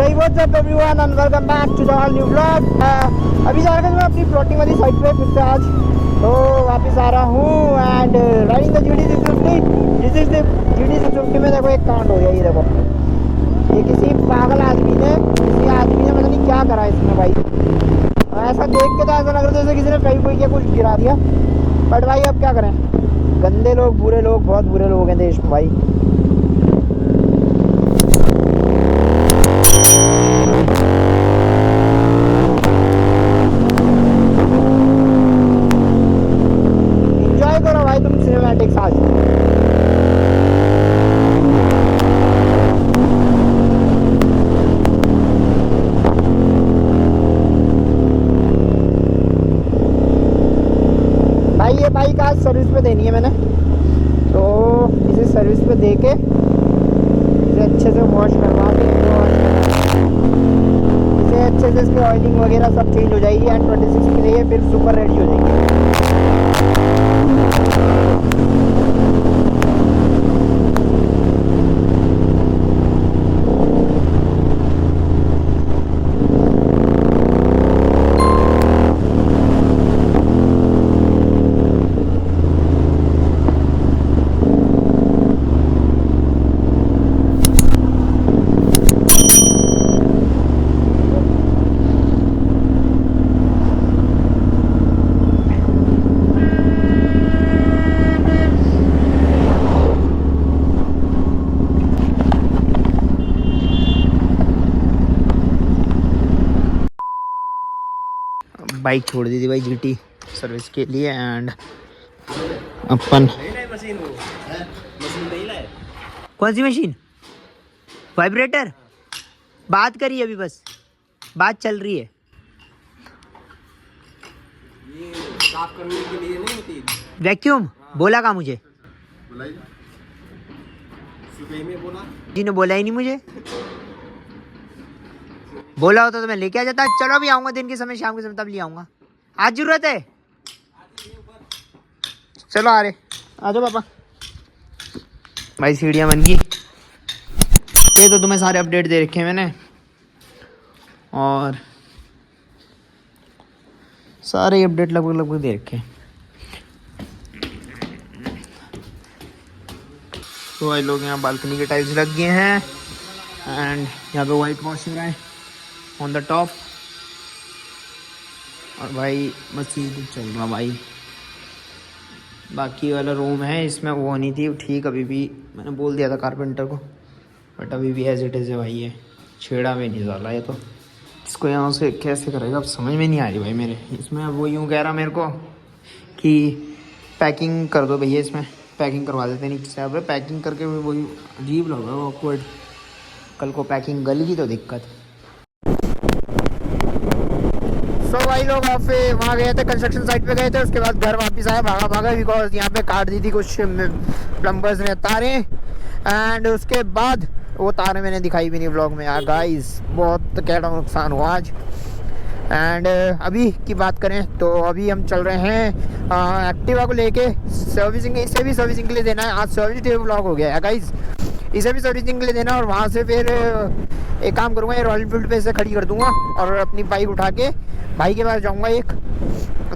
सही what's up everyone and welcome back to the all new vlog. अभी जा रहा हूँ मैं अपनी प्लॉटिंग वाली साइड पे फिर से आज तो वापस आ रहा हूँ and riding the GT650। This is the GT650 में देखो एक कांड हो गया। ये देखो, ये किसी पागल आदमी ने पता नहीं क्या करा इसमें भाई। ऐसा देख के तो ऐसा लग रहा था जैसे किसी ने फेविक्विक या कुछ गिरा दिया। बट भाई अब क्या करें, गंदे लोग, बुरे लोग, बहुत बुरे लोग हैं देश में भाई। एंजॉय करो भाई तुम सिनेमैटिक्स आज। भाई ये बाइक आज सर्विस पे देनी है मैंने, तो इसे सर्विस पे दे के इसे अच्छे से वॉश करवा के इसे अच्छे से इसके ऑयलिंग वगैरह सब चेंज हो जाएगी एंड 26 के लिए फिर सुपर रेडी हो जाएगी। बाइक छोड़ दी थी भाई GT सर्विस के लिए एंड अपन कौन सी मशीन? वाइब्रेटर। बात करी अभी, बस बात चल रही है। ये साफ करने के लिए नहीं होती वैक्यूम? बोला का मुझे सुबह में बोला जी ने बोला ही नहीं मुझे। बोला होता तो मैं लेके आ जाता। चलो अभी आऊंगा दिन के समय, शाम के समय तब ले आऊंगा। आज जरूरत है? चलो आ रहे, आ जाओ पापा। भाई सीढ़ियाँ बन गई। ये तो तुम्हें सारे अपडेट दे रखे हैं मैंने और सारे अपडेट लगभग दे रखे हैं। तो भाई लोग यहाँ बालकनी के टाइल्स लग गए हैं एंड यहाँ पे वाइट वॉश हो रहा है ऑन द टॉप। और भाई बस ये चल रहा भाई। बाकी वाला रूम है, इसमें वो नहीं थी ठीक, अभी भी मैंने बोल दिया था कारपेंटर को, बट अभी भी एज इट इज़ है भाई। ये छेड़ा में नहीं डाला, ये तो इसको यहाँ से कैसे करेगा अब समझ में नहीं आ रही भाई मेरे। इसमें अब वो यूँ कह रहा मेरे को कि पैकिंग कर दो भैया, इसमें पैकिंग करवा देते नीचे से। अब पैकिंग करके वही अजीब लगा ऑकवर्ड। कल को पैकिंग गल गई तो दिक्कत। तो भाई लोग वहाँ गए थे, कंस्ट्रक्शन साइट पे गए थे, उसके बाद घर वापस आए भागा बिकॉज यहाँ पे काट दी थी कुछ प्लम्बर्स ने तारें एंड उसके बाद वो तारें मैंने दिखाई भी नहीं व्लॉग में यार गाइस। बहुत कैटा नुकसान हुआ आज। एंड अभी की बात करें तो अभी हम चल रहे हैं एक्टिवा को लेके सर्विसिंग। इसे भी सर्विसिंग के लिए देना है। आज सर्विस डे व्लॉग हो गया है गाइस, इसे भी सर्विसिंग के लिए देना। और वहाँ से फिर एक काम करूँगा, ये रॉयल एनफील्ड पे इसे खड़ी कर दूँगा और अपनी बाइक उठा के भाई के पास जाऊँगा एक,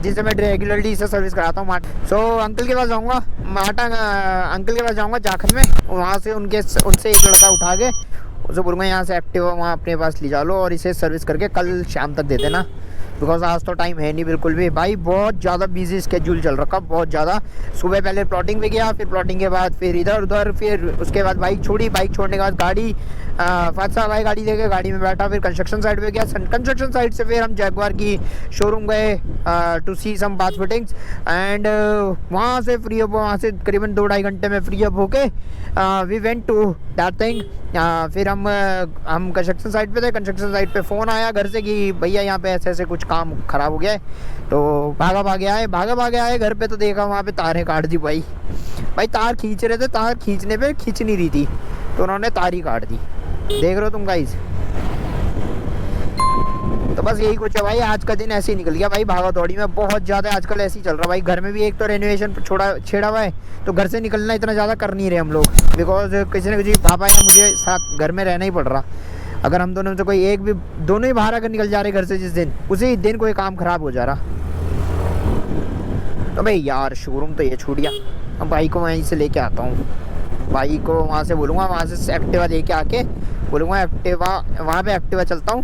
जिससे मैं रेगुलरली इसे सर्विस कराता हूँ सो अंकल के पास जाऊँगा, अंकल के पास जाऊँगा जाखल में। वहाँ से उनसे एक लड़का उठा के उसे बोलूँगा यहाँ से एक्टिवा वहाँ अपने पास ले जा लो और इसे सर्विस करके कल शाम तक दे देना, बिकॉज आज तो टाइम है नहीं बिल्कुल भी भाई। बहुत ज़्यादा बिजी स्केड्यूल चल रखा, बहुत ज़्यादा। सुबह पहले प्लॉटिंग पे गया, फिर प्लॉटिंग के बाद फिर इधर उधर, फिर उसके बाद बाइक छोड़ी, बाइक छोड़ने के बाद गाड़ी फादसा भाई गाड़ी देके गाड़ी में बैठा, फिर कंस्ट्रक्शन साइट पे गया। कंस्ट्रक्शन साइट से फिर हम जैगवार की शोरूम गए to see some bath fittings and वहाँ से फ्री अप, वहाँ से करीबन 2-2.5 घंटे में फ्री अप होके we went to that thing. फिर हम कंस्ट्रक्शन साइट पे थे। कंस्ट्रक्शन साइट पे फ़ोन आया घर से कि भैया यहाँ पे ऐसे ऐसे कुछ काम ख़राब हो गया है, तो भागा भागे आए घर पे। तो देखा वहाँ पे तारें काट दी भाई। तार खींच रहे थे, तार खींचने पे खींच नहीं रही थी तो उन्होंने तार ही काट दी। देख रहे हो तुम गाइस। तो बस यही कुछ है भाई। आज का दिन ऐसे ही निकल गया भाई, भागा दौड़ी में बहुत ज़्यादा आजकल ऐसे ही चल रहा भाई। घर में भी एक तो रेनोवेशन छेड़ा हुआ है, तो घर से निकलना इतना ज़्यादा कर नहीं रहे हम लोग, बिकॉज किसी न किसी पापा या मुझे साथ घर में रहना ही पड़ रहा। अगर हम दोनों में से कोई एक भी, दोनों ही बाहर अगर निकल जा रहे घर से जिस दिन, उसी दिन कोई काम खराब हो जा रहा। तो भाई यार शोरूम तो ये छूट गया। अब भाई को वहीं से लेके आता हूँ, भाई को वहाँ से बोलूँगा, वहाँ से एक्टिवा लेके आके बोलूँगा एक्टिवा, वहाँ पे एक्टिवा चलता हूँ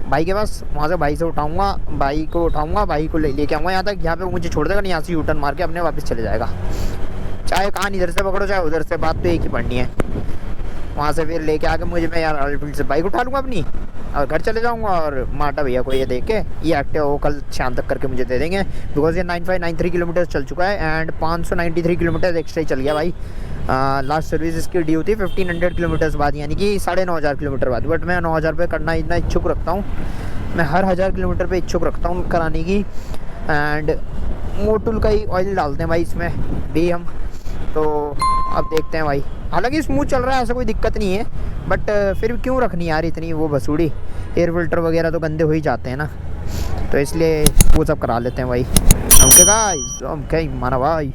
भाई के पास, वहाँ से भाई से उठाऊँगा, भाई को उठाऊँगा, भाई को लेके आऊँगा यहाँ तक, यहाँ पे वो मुझे छोड़ देगा, नहीं यहाँ से यूटर्न मार के अपने वापस चले जाएगा। चाहे कान इधर से पकड़ो चाहे उधर से, बात तो एक ही पड़नी है। वहाँ से फिर लेके आके मुझे, मैं यार रॉयल एनफील्ड से बाइक उठा लूँगा अपनी और घर चले जाऊँगा, और माटा भैया को ये दे के ये एक्टिवा वो कल शाम तक करके मुझे दे देंगे, बिकॉज ये 9593 किलोमीटर चल चुका है एंड 593 किलोमीटर एक्स्ट्रा ही चल गया भाई। लास्ट सर्विस इसकी ड्यू थी 1500 किलोमीटर्स बाद, यानी कि 9500 किलोमीटर बाद, बट मैं 9000 पे करना इतना इच्छुक रखता हूँ, मैं हर 1000 किलोमीटर पे इच्छुक रखता हूँ कराने की। एंड मोटुल का ही ऑयल डालते हैं भाई इसमें भी हम, तो अब देखते हैं भाई। हालांकि स्मूथ चल रहा है, ऐसा कोई दिक्कत नहीं है, बट फिर भी क्यों रखनी यार इतनी वो भसूड़ी, एयर फिल्टर वगैरह तो गंदे हो ही जाते हैं ना, तो इसलिए वो सब करा लेते हैं भाई। हम क्या माना भाई।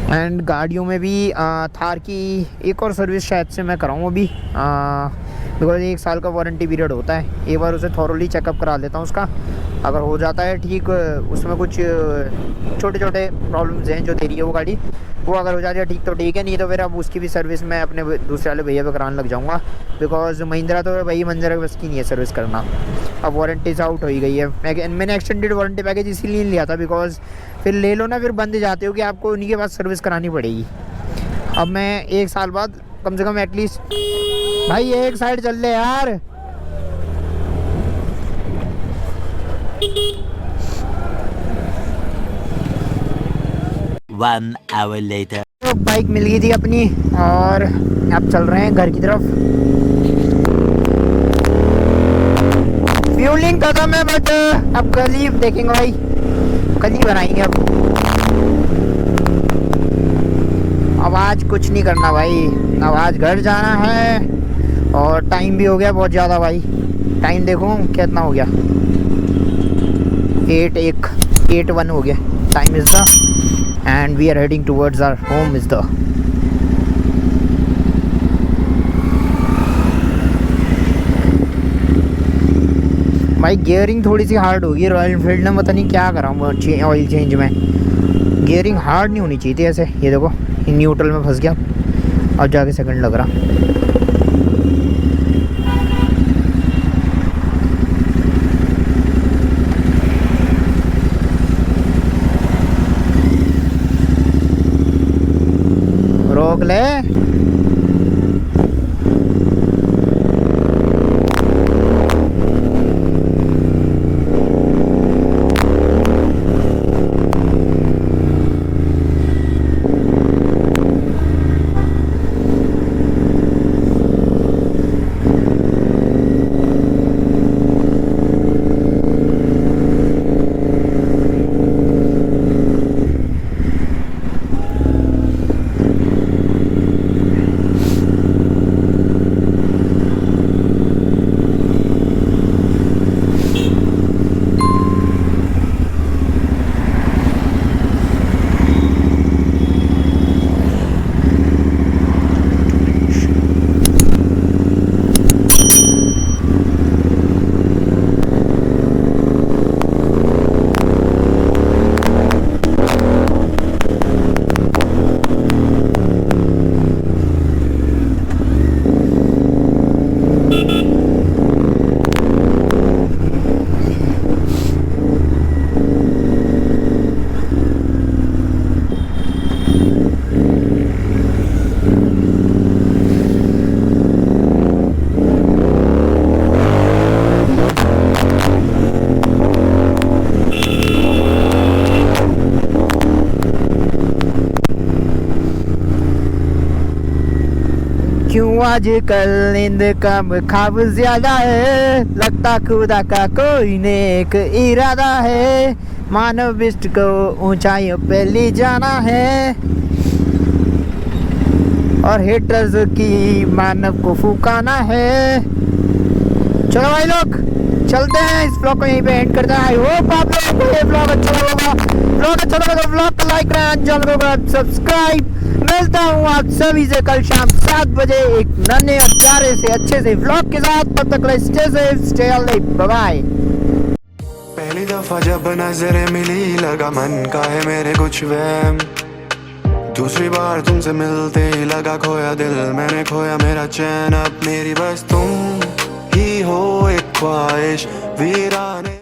एंड गाड़ियों में भी थार की एक और सर्विस शायद से मैं कराऊँ अभी, बिकॉज 1 साल का वारंटी पीरियड होता है, एक बार उसे थॉरोली चेकअप करा लेता हूँ उसका, अगर हो जाता है ठीक, उसमें कुछ छोटे छोटे प्रॉब्लम्स हैं जो दे रही है वो गाड़ी, वो अगर हो जाती है ठीक तो ठीक है, नहीं तो फिर अब उसकी भी सर्विस मैं अपने दूसरे वाले भैया पे कराने लग जाऊँगा, बिकॉज महिंद्रा तो भाई मंजर बस की नहीं है सर्विस करना, अब वारंटी से आउट हो ही गई है। मैंने एक्सटेंडेड वारंटी पैकेज इसीलिए नहीं लिया था, बिकॉज फिर ले लो ना, फिर बंद जाते हो कि आपको उन्हीं के पास सर्विस करानी पड़ेगी। अब मैं 1 साल बाद कम से कम एटलीस्ट, भाई एक साइड चल ले यार, One hour later. तो बाइक मिल गई थी अपनी और अब चल रहे हैं घर की तरफ। फ्यूलिंग खत्म है, बट अब कल ही देखेंगे भाई, कल ही बनाएंगे अब आज कुछ नहीं करना भाई, अब आज घर जाना है और टाइम भी हो गया बहुत ज़्यादा भाई। टाइम देखो कितना हो गया, 8:01 हो गया, time is the, and we are heading towards our home is the। भाई गियरिंग थोड़ी सी हार्ड होगी, रॉयल एनफील्ड ने पता नहीं क्या करा ऑयल चेंज में, गियरिंग हार्ड नहीं होनी चाहिए थी ऐसे। ये देखो न्यूट्रल में फंस गया, अब जाके सेकंड लग रहा। रोक ले, क्यों आजकल नींद कम ख्वाब ज्यादा है, लगता खुदा का कोई नेक इरादा है, मानव विश्व को ऊंचाइयों पे ले जाना है और हेटर्स की मानव को फूकाना है। चलो भाई लोग चलते हैं, इस ब्लॉग को यहीं पे एंड करते हैं। आई होप आप लोगों को ये ब्लॉग अच्छा लगा होगा। ब्लॉग ब्लॉग अच्छा लगा तो ब्लॉग को लाइक करें, चैनल को सब्सक्राइब। मिलता हूँ आप सभी से कल शाम 7 बजे एक नए और प्यारे से अच्छे से व्लॉग के साथ। तब तक stay safe, stay healthy, bye bye. पहली दफा जब नजरें मिली लगा मन का है मेरे कुछ वहम, दूसरी बार तुमसे मिलते ही लगा खोया दिल मैंने, खोया मेरा चैन। अब मेरी बस तुम ही हो एक ख्वाहिश वीराने।